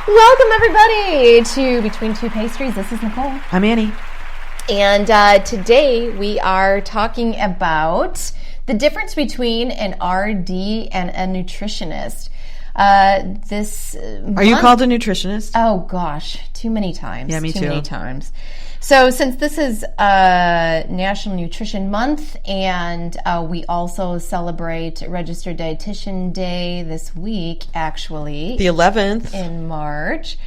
Welcome, everybody, to Between Two Pastries. This is Nicole. I'm Annie. And today we are talking about the difference between an RD and a nutritionist. Are you called a nutritionist? Oh, gosh. Too many times. Yeah, me too. Too many times. So since this is National Nutrition Month, and we also celebrate Registered Dietitian Day this week, actually. The 11th. In March.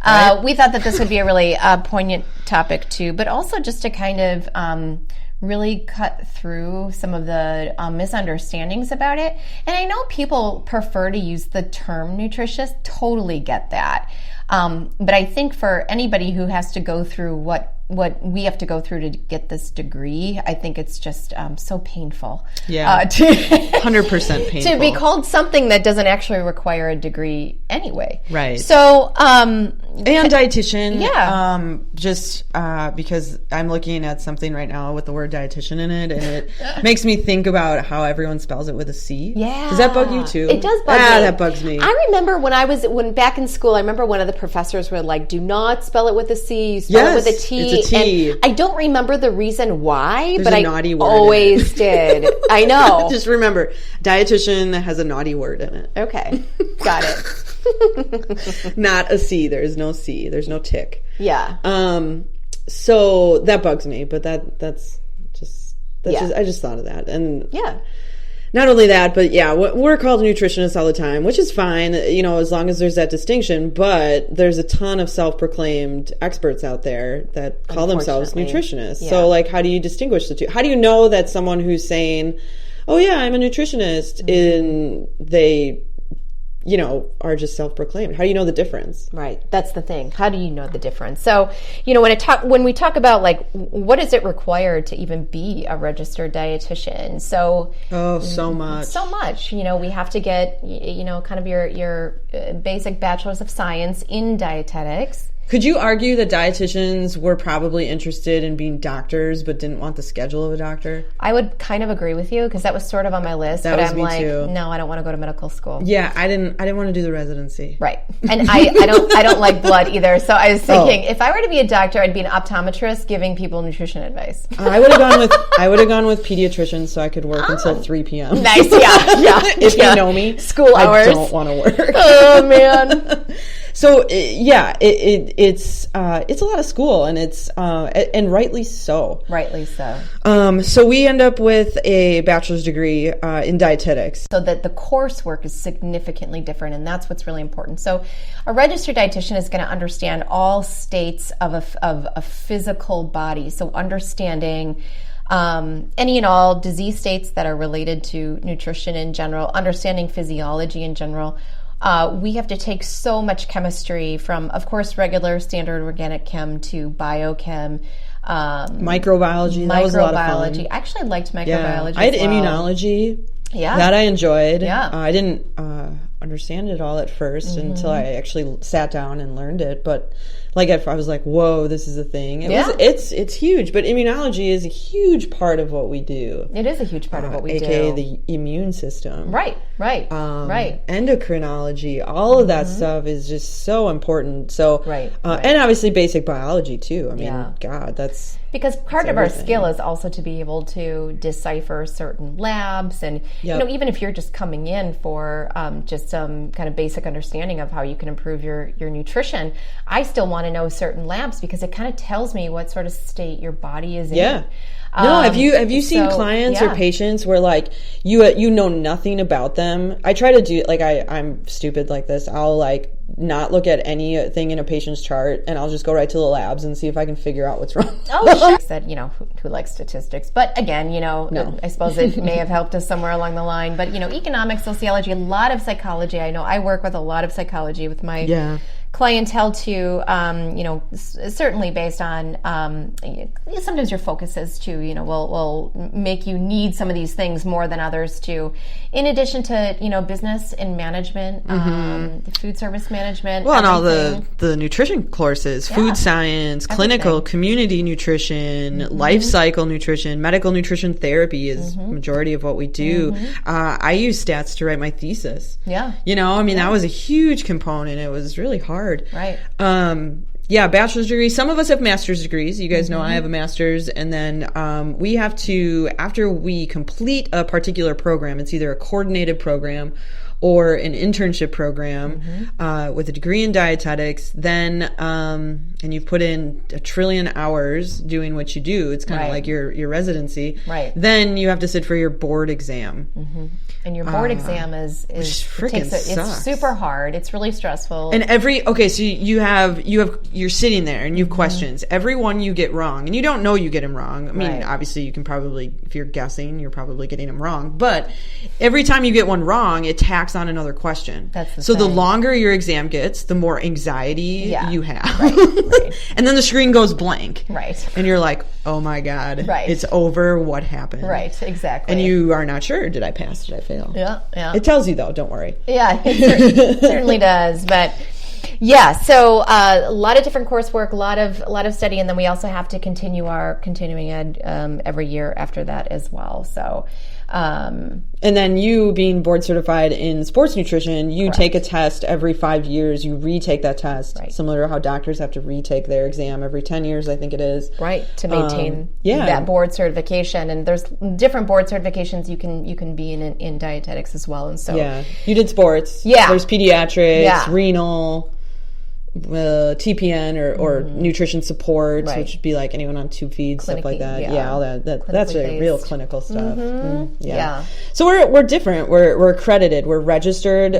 Right. We thought that this would be a really poignant topic, too, but also just to kind of really cut through some of the misunderstandings about it. And I know people prefer to use the term nutritionist. Totally get that. But I think for anybody who has to go through what we have to go through to get this degree, I think it's just so painful. Yeah, 100% painful. To be called something that doesn't actually require a degree anyway. Right. So, and dietitian. Yeah. Just because I'm looking at something right now with the word dietitian in it, and it makes me think about how everyone spells it with a C. Yeah. Does that bug you too? It does bug me. That bugs me. I remember when back in school, I remember one of the professors were like, do not spell it with a C, you spell it with a T. It's a T. And I don't remember the reason why, but a I naughty word always did. I know. Just remember, dietitian has a naughty word in it. Okay. Got it. Not a C. There's no C. There's no tick. Yeah. So that bugs me, but that's just I just thought of that. And yeah. Not only that, but yeah, we're called a nutritionist all the time, which is fine, as long as there's that distinction. But there's a ton of self-proclaimed experts out there that call themselves nutritionists. Yeah. So, like, how do you distinguish the two? How do you know that someone who's saying, "Oh yeah, I'm a nutritionist," and they, are just self-proclaimed? How do you know the difference? Right. That's the thing. How do you know the difference? So, when we talk about, like, what is it required to even be a registered dietitian? So, so much. So much. We have to get, kind of your basic bachelor's of science in dietetics. Could you argue that dietitians were probably interested in being doctors but didn't want the schedule of a doctor? I would kind of agree with you because that was sort of on my list. That but was I'm me like, too. No, I don't want to go to medical school. Yeah, I didn't want to do the residency. Right. And I don't like blood either. So I was thinking if I were to be a doctor, I'd be an optometrist giving people nutrition advice. I would have gone with pediatricians so I could work until 3 p.m. Nice. Yeah. If you know me, school hours. I don't want to work. Oh man. So it's a lot of school, and it's and rightly so. Rightly so. So we end up with a bachelor's degree in dietetics. So that the coursework is significantly different, and that's what's really important. So a registered dietitian is going to understand all states of a physical body. So understanding any and all disease states that are related to nutrition in general, understanding physiology in general. We have to take so much chemistry from, of course, regular standard organic chem to biochem. Microbiology. That was a lot of fun. I actually liked microbiology. Yeah. I had immunology. Yeah. That I enjoyed. Yeah. I didn't understand it all at first until I actually sat down and learned it. But I was like, whoa, this is a thing. It's huge. But immunology is a huge part of what we do. It is a huge part of what we do. AKA the immune system. Right. Endocrinology, all of that stuff is just so important. So, right. And obviously basic biology too. I mean, God, that's... Because part of our skill is also to be able to decipher certain labs, and even if you're just coming in for just some kind of basic understanding of how you can improve your nutrition, I still want to know certain labs because it kind of tells me what sort of state your body is in. Yeah. No, have you seen clients or patients where like you know nothing about them? I try to do I'm stupid like this. I'll not look at anything in a patient's chart, and I'll just go right to the labs and see if I can figure out what's wrong. Oh, said who likes statistics? But again, no. I suppose it may have helped us somewhere along the line. But economics, sociology, a lot of psychology. I know I work with a lot of psychology with my clientele too, certainly based on sometimes your focuses too, will make you need some of these things more than others too. In addition to business and management, food service management. Well, everything. And all the nutrition courses, food science, clinical, community nutrition, life cycle nutrition, medical nutrition therapy is majority of what we do. I use stats to write my thesis. Yeah. That was a huge component. It was really hard hard. Right. Yeah, bachelor's degree. Some of us have master's degrees. You guys know I have a master's. And then we have to, after we complete a particular program, it's either a coordinated program or an internship program with a degree in dietetics, then, and you've put in 1 trillion hours doing what you do, it's kind of like your residency, then you have to sit for your board exam. And your board exam is it's super hard. It's really stressful. And so you're sitting there and you have questions. Every one you get wrong, and you don't know you get them wrong. I mean, obviously you can probably, if you're guessing, you're probably getting them wrong. But every time you get one wrong, it tacks on another question. The longer your exam gets, the more anxiety you have. And then the screen goes blank. Right. And you're like, oh my God, it's over. What happened? Right, exactly. And you are not sure. Did I pass? Did I fail? Yeah. It tells you though, don't worry. Yeah, it certainly does. But yeah, so a lot of different coursework, a lot of study, and then we also have to continue our continuing ed every year after that as well. So and then you being board certified in sports nutrition, you take a test every 5 years. You retake that test, similar to how doctors have to retake their exam every 10 years, I think it is. Right, to maintain that board certification. And there's different board certifications you can be in dietetics as well. And so you did sports. Yeah, there's pediatrics, renal, TPN or nutrition support, which would be like anyone on tube feeds, stuff like that. Yeah, all that's a real clinical stuff. So we're different. We're accredited. We're registered,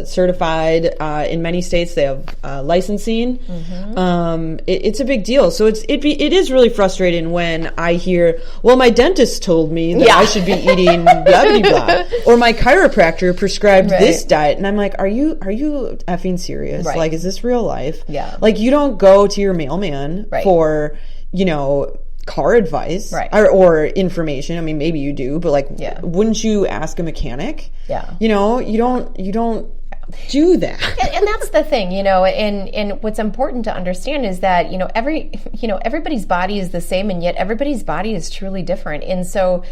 certified. In many states, they have licensing. It's a big deal. So it is really frustrating when I hear, well, my dentist told me that I should be eating blah blah blah, or my chiropractor prescribed this diet, and I'm like, are you effing serious? Like, is this real life? Like, you don't go to your mailman for car advice or information. I mean, maybe you do, but like, wouldn't you ask a mechanic? You don't do that. And that's the thing, and what's important to understand is that, everybody's body is the same, and yet everybody's body is truly different. And so,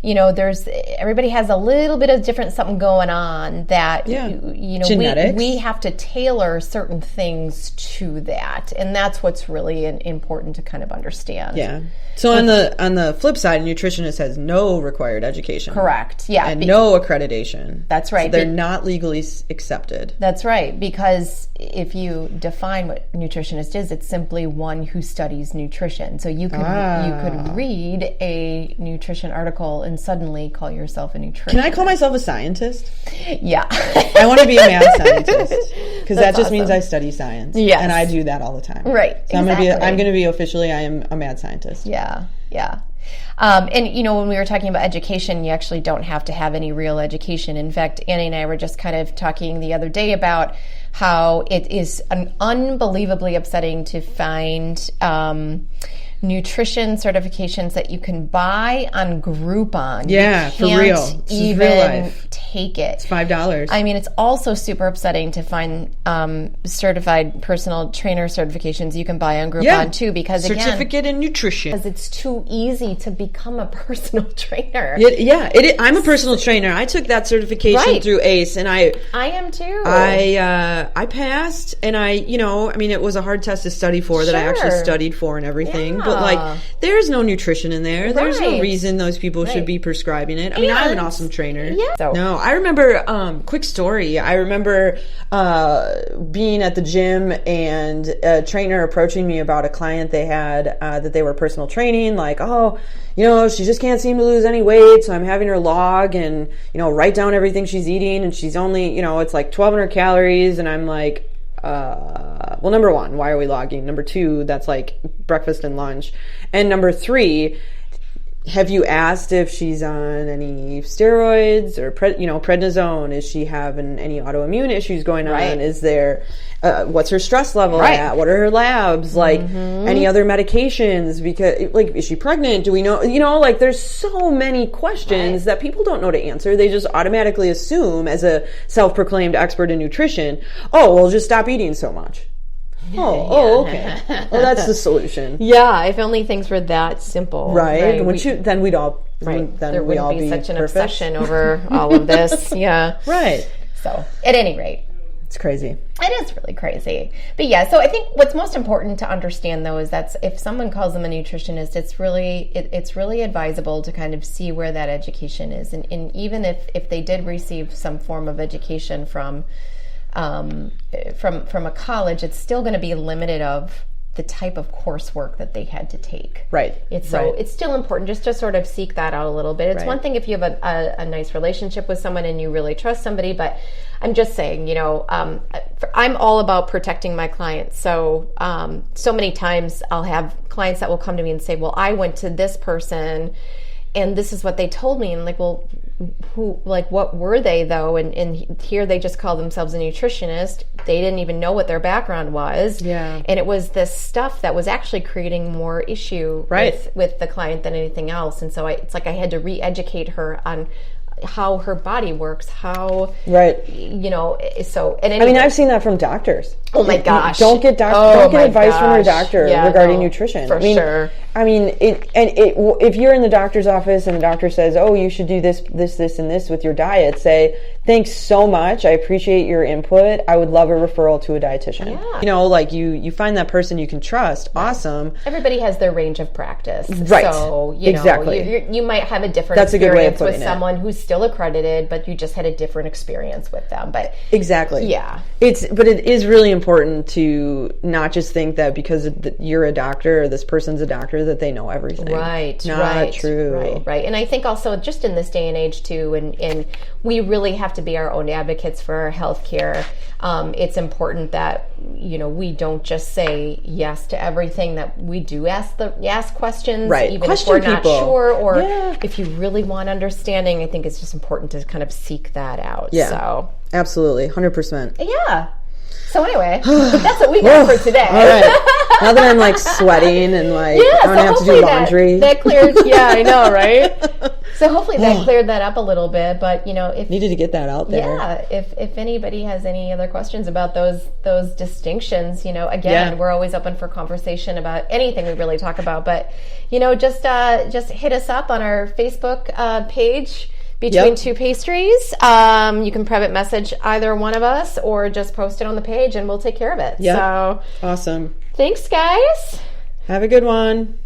everybody has a little bit of different something going on that, we have to tailor certain things to that. And that's what's really important to kind of understand. Yeah. So on the flip side, a nutritionist has no required education. Correct. Yeah. And no accreditation. That's right. So they're not legally accepted. That's right. Because if you define what nutritionist is, it's simply one who studies nutrition. So you could read a nutrition article and suddenly call yourself a nutritionist. Can I call myself a scientist? Yeah. I want to be a mad scientist, because that just means I study science. Yes. And I do that all the time. Right. So I'm going to be officially, I am a mad scientist. Yeah. And when we were talking about education, you actually don't have to have any real education. In fact, Annie and I were just kind of talking the other day about how it is unbelievably upsetting to find nutrition certifications that you can buy on Groupon. Yeah, for real. This is real life. Take it. It's $5. I mean, it's also super upsetting to find certified personal trainer certifications you can buy on Groupon too, because certificate in nutrition. Because it's too easy to become a personal trainer. I'm a personal trainer. I took that certification through ACE, and I am too. I passed, and it was a hard test to study for that I actually studied for and everything. But like, there's no nutrition in there. There's no reason those people should be prescribing it. I mean, I'm an awesome trainer. Yeah. No, I remember, quick story. I remember being at the gym and a trainer approaching me about a client they had that they were personal training. Like, she just can't seem to lose any weight, so I'm having her log and, write down everything she's eating, and she's only, it's like 1,200 calories, and I'm like, well, number one, why are we logging? Number two, that's like breakfast and lunch. And number three, have you asked if she's on any steroids or prednisone? Is she having any autoimmune issues going on? Is there what's her stress level at? What are her labs? Like, any other medications? Because, like, is she pregnant? Do we know? Like, there's so many questions that people don't know to answer. They just automatically assume, as a self-proclaimed expert in nutrition, we'll just stop eating so much. Okay. Well, that's the solution. Yeah, if only things were that simple. Right. Then we'd all there wouldn't be such an obsession over all of this. Yeah. Right. So, at any rate. It's crazy. It is really crazy. But yeah, so I think what's most important to understand though is that if someone calls them a nutritionist, it's really advisable to kind of see where that education is. And even if they did receive some form of education from a college, it's still going to be limited of the type of coursework that they had to take. Right. It's still important just to sort of seek that out a little bit. It's one thing if you have a nice relationship with someone and you really trust somebody, but I'm just saying, I'm all about protecting my clients. So, so many times I'll have clients that will come to me and say, well, I went to this person and this is what they told me. And like, well, what were they though? And here they just call themselves a nutritionist. They didn't even know what their background was. Yeah. And it was this stuff that was actually creating more issue with the client than anything else. And so it's like I had to re-educate her on how her body works, how, so. And anyway, I've seen that from doctors. Oh my gosh. Don't get advice from your doctor regarding nutrition. For sure. If you're in the doctor's office and the doctor says, oh, you should do this, and this with your diet, say, thanks so much. I appreciate your input. I would love a referral to a dietitian. Yeah. You find that person you can trust. Awesome. Everybody has their range of practice. Right. So, exactly. you might have a different experience with someone who's still accredited, but you just had a different experience with them. But exactly. Yeah. But it is really important to not just think that because you're a doctor or this person's a doctor that they know everything. Right. Not true. Right. And I think also just in this day and age too, and we really have to be our own advocates for our healthcare. It's important that we don't just say yes to everything. That we do ask questions, right? Even if we're not sure, or if you really want understanding. I think it's just important to kind of seek that out. Yeah. So absolutely, 100%. Yeah. So anyway, that's what we got for today. All right. Now that I'm like sweating and like I'm gonna have to do laundry. That cleared. Yeah, I know, right? So hopefully that cleared that up a little bit. But if needed to get that out there. Yeah. If anybody has any other questions about those distinctions, again, we're always open for conversation about anything we really talk about. But just hit us up on our Facebook page. Between Two Pastries. You can private message either one of us or just post it on the page and we'll take care of it. Yeah. So awesome. Thanks, guys. Have a good one.